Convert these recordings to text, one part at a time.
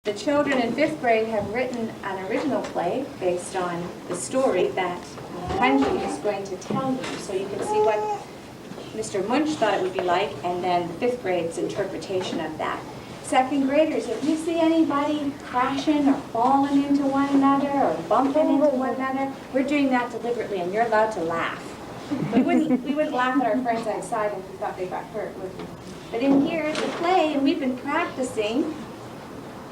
The children in 5th grade have written an original play based on the story that Hanji is going to tell you. So you can see what Mr. Munch thought it would be like, and then the 5th grade's interpretation of that. 2nd graders, if you see anybody crashing or falling into one another or bumping into one another, we're doing that deliberately, and you're allowed to laugh. We wouldn't laugh at our friends outside if we thought they got hurt, would we? But in here, it's a play, and we've been practicing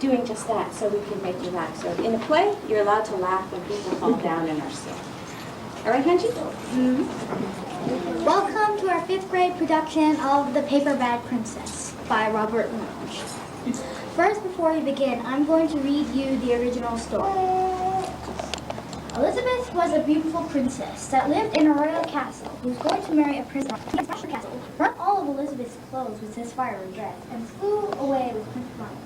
doing just that so we can make you laugh. So in a play, you're allowed to laugh when people fall down and are sick. All right, Hanji? Mm-hmm. Welcome to our 5th grade production of The Paperbag Princess by Robert Munch. First, before we begin, I'm going to read you the original story. Elizabeth was a beautiful princess that lived in a royal castle who was going to marry a prince. The castle burnt all of Elizabeth's clothes with his fiery breath and flew away with Prince Ronald.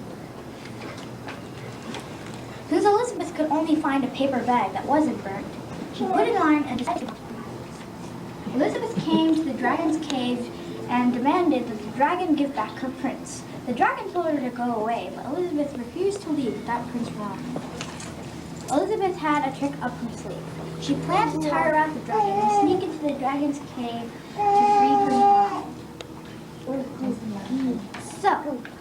Since Elizabeth could only find a paper bag that wasn't burnt, she put it on and decided. Elizabeth came to the dragon's cave and demanded that the dragon give back her prince. The dragon told her to go away, but Elizabeth refused to leave without Prince Ronald. Elizabeth had a trick up her sleeve. She planned to tire out the dragon and sneak into the dragon's cave to free Prince Ronald. So,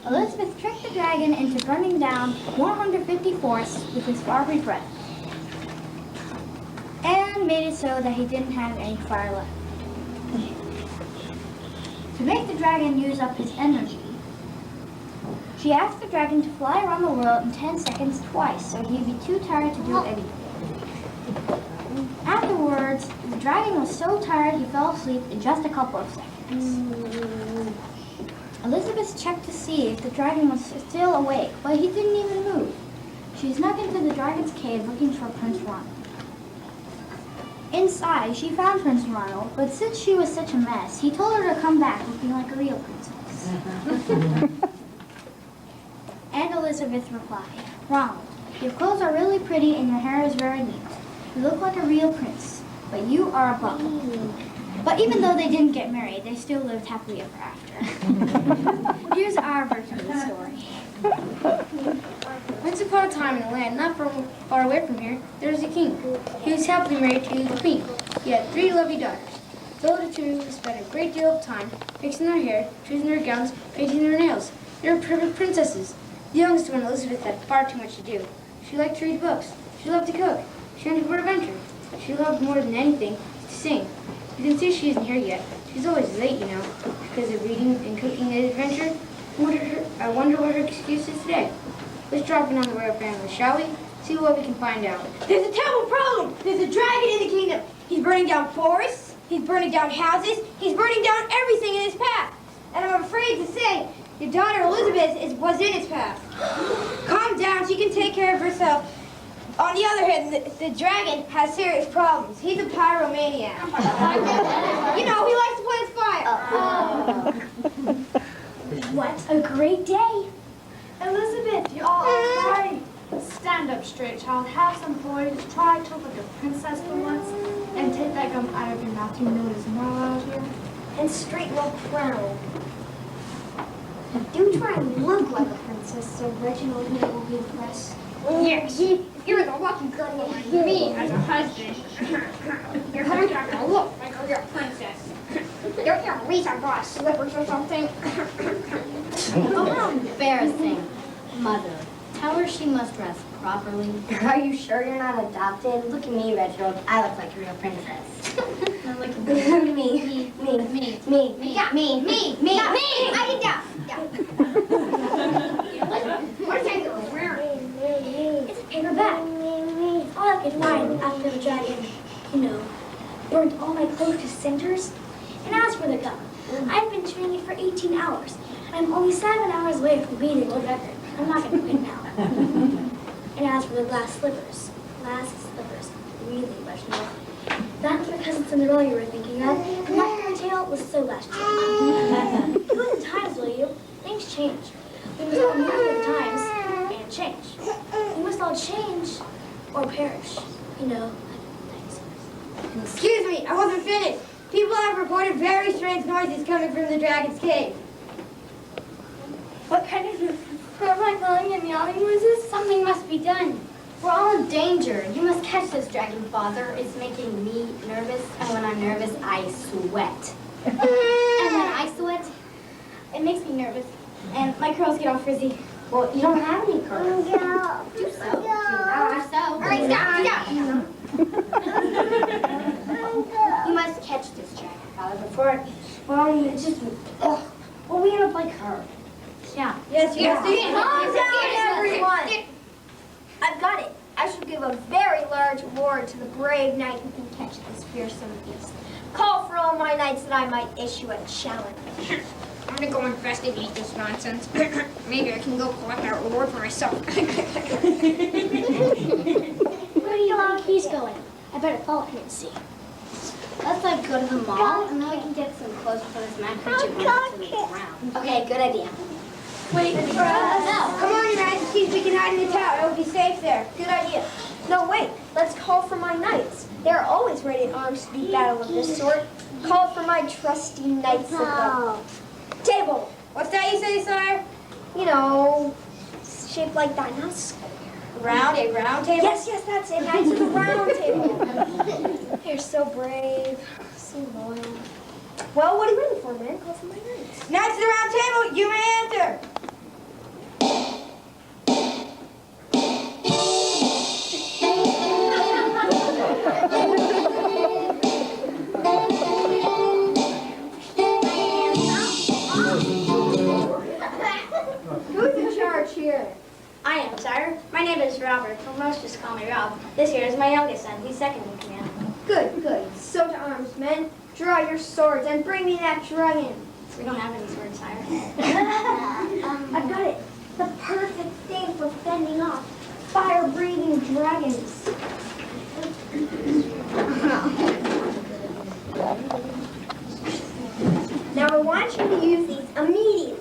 Elizabeth tricked the dragon into burning down 150 forests with his fiery breath, and made it so that he didn't have any fire left. To make the dragon use up his energy, she asked the dragon to fly around the world in 10 seconds twice, so he'd be too tired to do anything. Afterwards, the dragon was so tired he fell asleep in just a couple of seconds. Elizabeth checked to see if the dragon was still awake, but he didn't even move. She snuck into the dragon's cave looking for Prince Ronald. Inside, she found Prince Ronald, but since she was such a mess, he told her to come back looking like a real princess. And Elizabeth replied, "Ronald, your clothes are really pretty and your hair is very neat. You look like a real prince, but you are a bum." But even though they didn't get married, they still lived happily ever after. Here's our version of the story. Once upon a time in a land not far away from here, there was a king. He was happily married to the queen. He had 3 lovely daughters. Those 2 spent a great deal of time fixing their hair, choosing their gowns, painting their nails. They were perfect princesses. The youngest one, Elizabeth, had far too much to do. She liked to read books. She loved to cook. She wanted for adventure. But she loved more than anything to sing. You can see she isn't here yet. She's always late, you know, because of reading and cooking and adventure. I wonder what her excuse is today. Let's drop in on the royal family, shall we? See what we can find out. There's a terrible problem. There's a dragon in the kingdom. He's burning down forests. He's burning down houses. He's burning down everything in his path. And I'm afraid to say, your daughter Elizabeth was in his path. Calm down. She can take care of herself. On the other hand, the dragon has serious problems. He's a pyromaniac. You know, he likes to play with fire. What a great day! Elizabeth, you're all right. Stand up straight, child. Have some poise. Try to look like a princess for once. And take that gum out of your mouth. You know there's more out here. And straighten your crown. Do try and look like a princess so Reginald here will be impressed. Yes, you're the lucky girl with me as a husband. You're not gonna look like a real princess. Don't you at least have brought slippers or something? Oh, how embarrassing. Mother, tell her she must dress properly. Are you sure you're not adopted? Look at me, Reginald. I look like a real princess. Now look at me. I did that. What are you wearing? It's a paper bag. It's all I could find after the dragon, burned all my clothes to cinders. And as for the gun, I've been training for 18 hours. I'm only 7 hours away from beating the world record. I'm not going to quit now. And as for the glass slippers, really, Reginald. That was my cousin Cinderella you were thinking of. And that fairy tale was so last year. You live in times, will you? Things change. We must all move with the times and change. We must all change or perish. Excuse me, I wasn't finished. People have reported very strange noises coming from the dragon's cave. What kind of... Am I calling and yelling noises? done. We're all in danger. You must catch this dragon, Father. It's making me nervous, and when I'm nervous, I sweat. And when I sweat, it makes me nervous, and my curls get all frizzy. Well, you don't have any curls. Do so. Do so. All right, stop. You must catch this dragon, Father, before it's just, well, we end up like her. Yeah. Yes, Yeah. Calm down, everyone. I've got it. I shall give a very large reward to the brave knight who can catch this fearsome beast. Call for all my knights that I might issue a challenge. I'm gonna go investigate this nonsense. Maybe I can go collect that reward for myself. Where do you think he's going? I better follow him and see. Let's go to the mall, and then we can get some clothes for this mad creature going to the ground. Okay, good idea. Wait for us. Come on, Your Majesties, we can hide in the tower. It will be safe there. Good idea. No, wait. Let's call for my knights. They are always ready in arms to do battle of this sort. Call for my trusty knights of the table. What's that you say, sire? You know, shaped like that, not square. Round, a round table? Yes, that's it. Knights of the round table. They're so brave, so loyal. Well, what are you waiting for, man? Call for my knights. Knights of the round table, you may enter. Who's in charge here? I am, sire. My name is Robert, but most just call me Rob. This here is my youngest son. He's second in command. Good. So to arms, men. Draw your swords and bring me that dragon. We don't have any swords, sire. I've got it. The perfect thing for fending off fire-breathing dragons. Now I want you to use these immediately.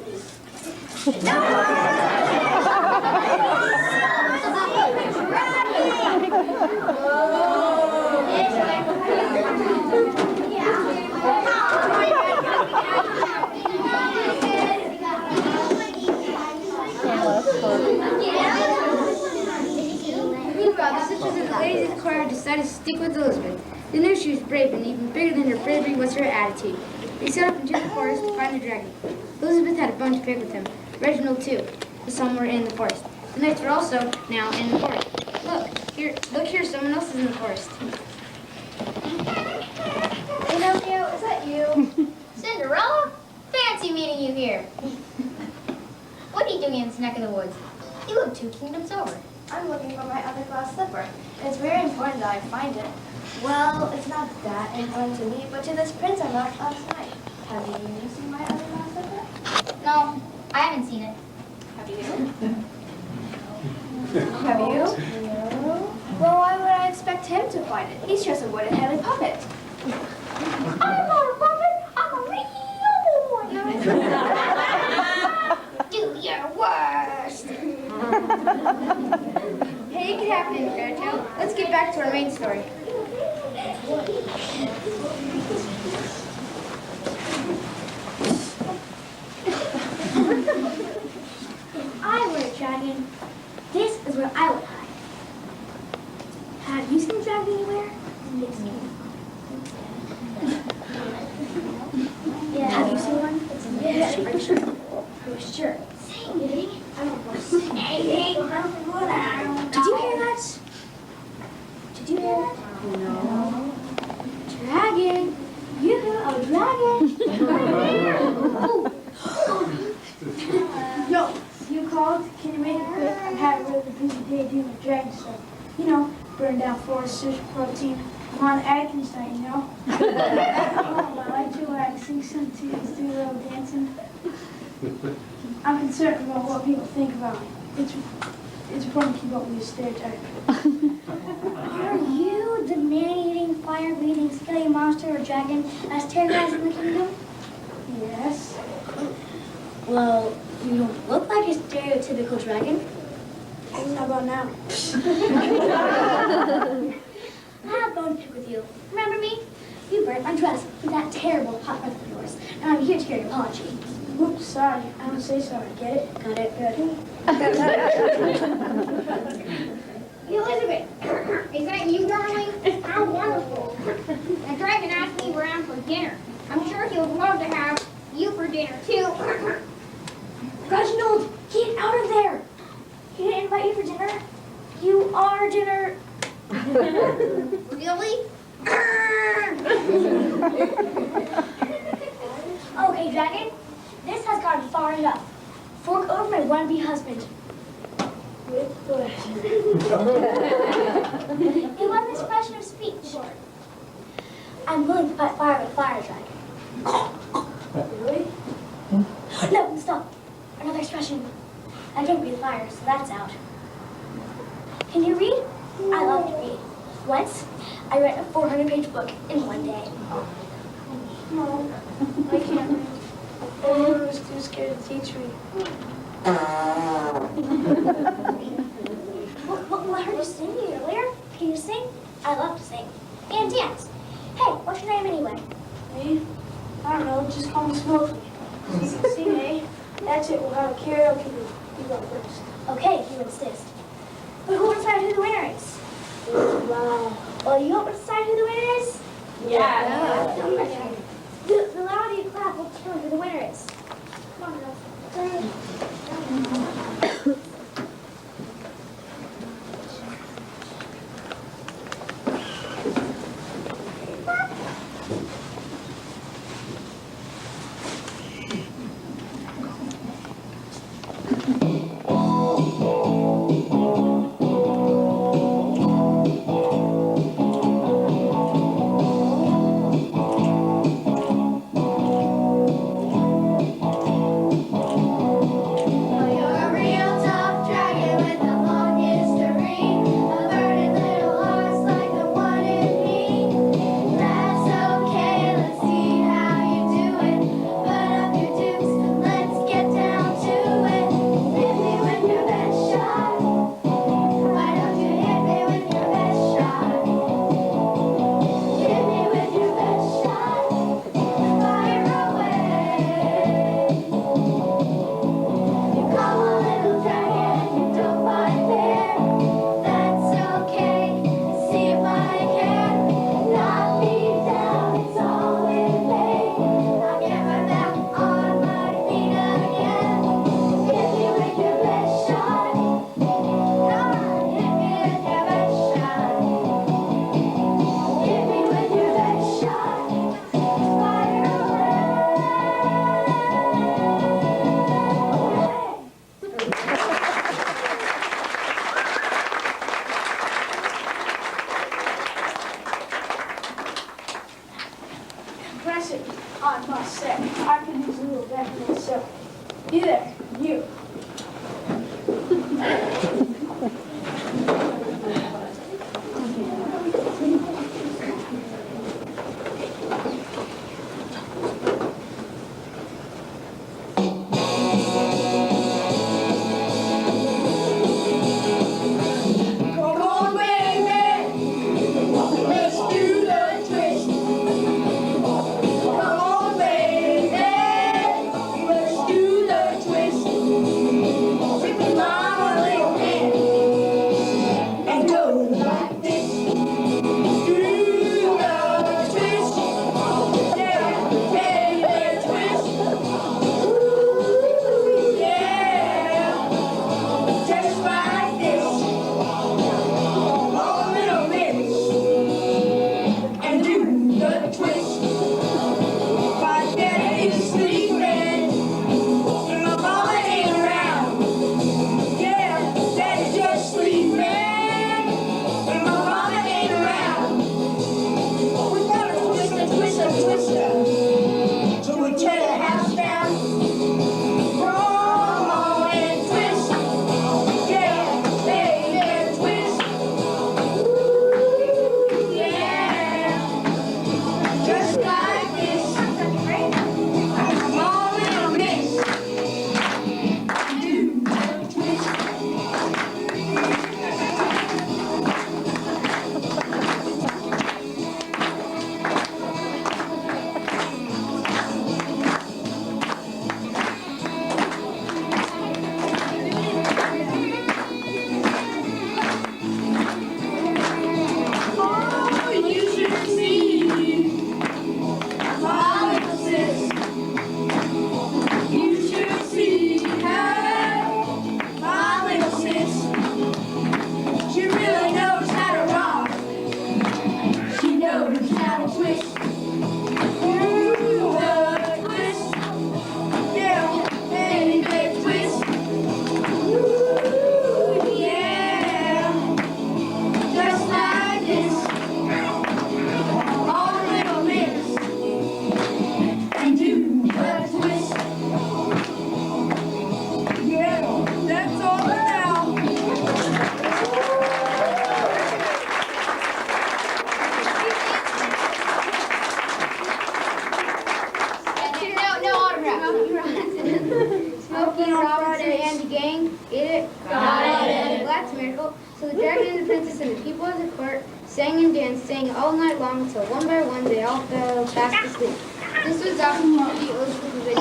Meanwhile, the sisters of the ladies of the choir decided to stick with Elizabeth. They knew she was brave, and even bigger than her bravery was her attitude. They set up into the forest to find the dragon. Elizabeth had a bone to pick with him. Reginald, too, was somewhere in the forest. The knights were also now in the forest. Look here, someone else is in the forest. Pinocchio, is that you? Cinderella? Fancy meeting you here. What are you doing in this neck of the woods? You live 2 kingdoms over. I'm looking for my other glass slipper. It's very important that I find it. Well, it's not that important to me, but to this prince I met last night. Have you seen my other glass slipper? No, I haven't seen it. Have you? Have you? No. Well, why would I expect him to find it? He's just a wooden headed puppet. I'm not a puppet. I'm a real boy. Do your worst. Hey, it could happen in a fairy tale. Let's get back to our main story. If I were a dragon, this is where I would hide. Have you seen a dragon anywhere? Yeah. Have you seen one? Yeah. For sure. Saying anything? I don't want to say anything. Did you hear that? Did you hear that? No. Dragon. You a dragon. Yo, you called? Can you make it quick? I've had a really busy day doing the dragon stuff. You know, burn down forests, search for protein. I'm on Atkins night, you know? I like to sing some tunes, do a little dancing. I'm concerned about what people think about me. It's important to keep up with your stereotype. Are you the man-eating, fire-breathing, scaly monster or dragon that's terrorizing the kingdom? Yes. Well, you don't look like a stereotypical dragon. How about now? I have a bone to pick with you. Remember me? You burnt my dress with that terrible hot breath of yours, and I'm here to hear your apology. Oops, sorry. I don't say sorry. Get it? Got it? Good. ready for dinner? You are dinner. Really? Okay, Dragon. This has gone far enough. Fork over my wannabe husband. With pleasure. It was an expression of speech. I'm willing to fight fire with fire, Dragon. Really? No, stop. Another expression. I don't breathe fire, so that's out. Can you read? I love to read. Once, I read a 400-page book in one day. No, I can't read. My mother was too scared to teach me. Well, I heard you singing earlier. Can you sing? I love to sing. And dance. Hey, what's your name anyway? Me? I don't know, just call me Smokey. You can sing, eh? That's it, we'll have a karaoke group. You go first. Okay, if you insist. But who will decide who the winner is? Wow. Well, you want to decide who the winner is? Yeah. The louder you clap will tell who the winner is. Come on, girls. Impressive, I must say. I could use a little better myself. You there, you. Come on, baby. Let's do the twist. Come on, baby. Let's do the twist. So the dragon and the princess and the people of the court sang and danced, sang all night long until one by one they all fell fast asleep. This was after the oath of the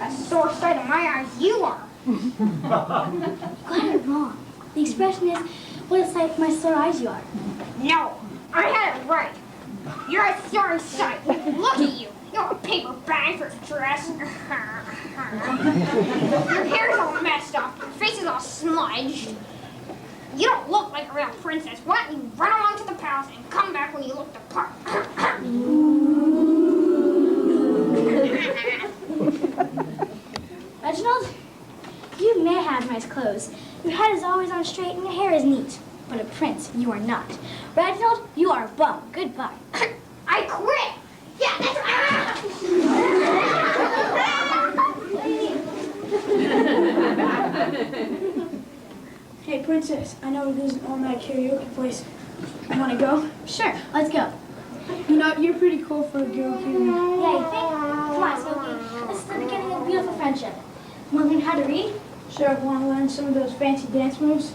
A sore sight in my eyes you are. Got it wrong. The expression is, what a sight for my sore eyes you are. No, I had it right. You're a sore sight. Look at you. You're a paper bag for a dress. Your hair's all messed up. Your face is all smudged. You don't look like a real princess. Why don't you run along to the palace and come back when you look the part? Reginald, you may have nice clothes. Your head is always on straight and your hair is neat. But a prince, you are not. Reginald, you are a bum. Goodbye. I quit. Yeah, that's Hey, princess, I know there's an all-night karaoke place. You want to go? Sure, let's go. You know, you're pretty cool for a girl here. Yeah, you think? Come on, Smokey. This is the beginning of a beautiful friendship. Want to learn how to read? Sure, want to learn some of those fancy dance moves?